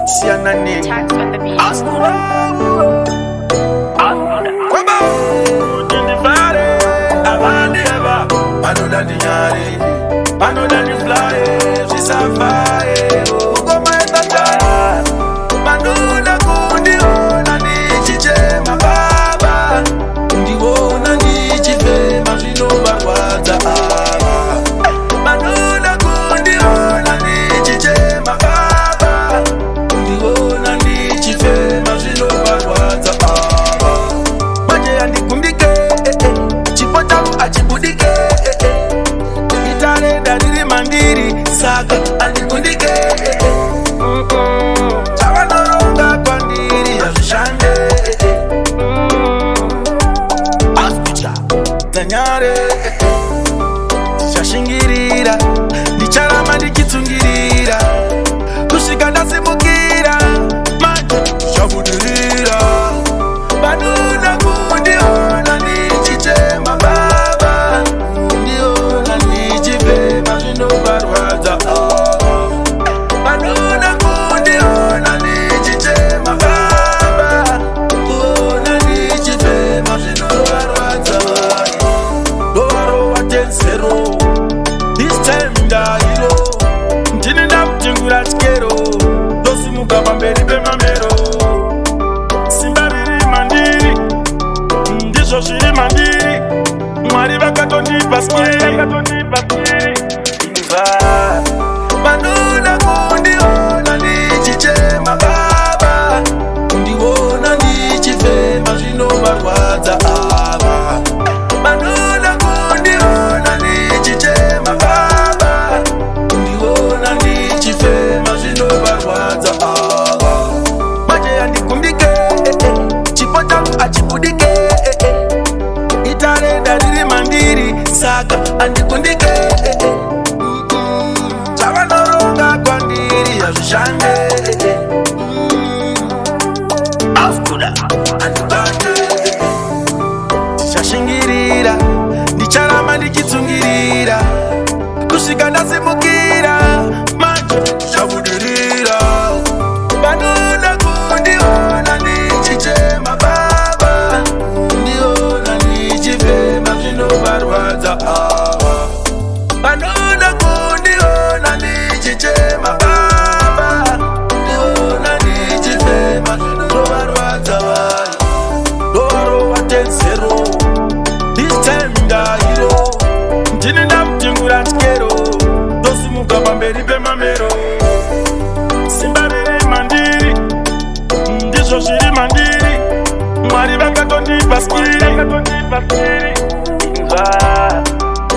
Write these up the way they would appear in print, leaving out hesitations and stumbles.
Siana name. Tarks on the beat. Shashingirira, ndicharama ndichitsungirira, kusvika ndasimukira, manje zvabudirira. Vanoda kundiona ndichichema baba, kundiona ndichifema zvinovarwadza. Vanoda kundiona ndichichema baba, kuona ndichifema zvinovarwadza. Zero. This time ndairo ndini ndamutengura chikero ndosimuka pamberi pemamero. Simba riri mandiri ndizvo zviri mandiri, Mwari vakatondipa skiri. Vanoda kundiona ndichichema baba, kundiona ndichifema zvinovarwadza ava. Vanoda kundiona ndichichema baba, kundiona ndichifema zvinovarwadza ava. Manje yandikumbike, chipo changu achibudike, itarenda riri mandiri, saka andikundike. Zvavanoronga kwandiri hazvishande. Afkuda andikande ndichashingirira, ndicharama ndichitsungirira, kusvika ndasimukira, manje zvabudirira. Vanoda kundiona ndichichema baba, kundiona ndichifema zvinovarwadza ava. Vanoda kundiona ndichichema baba, kundiona ndichifema zvinovarwadza ava. Doro Vatenzi. This time ndairo ndini ndamutengura chikero ndosimuka pamberi pemamero. Simba riri mandiri ndizvo zviri mandiri, Mwari vakatondipa skiri.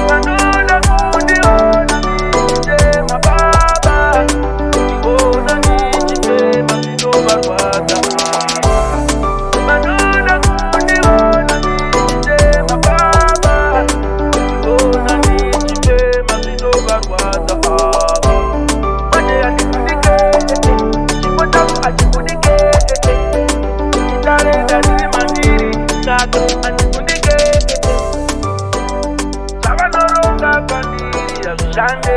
Vanoda kundiona ndichichema baba, kundiona ndichifema zvinovarwadza. Vanoda kundiona ndichichema baba, kundiona ndichifema zvinovarwadza ava. Manje yandikundike, chipo changu achibudike, itarenda riri mandiri, saka andikundike. Zvavanoronga kwandiri hazvishande.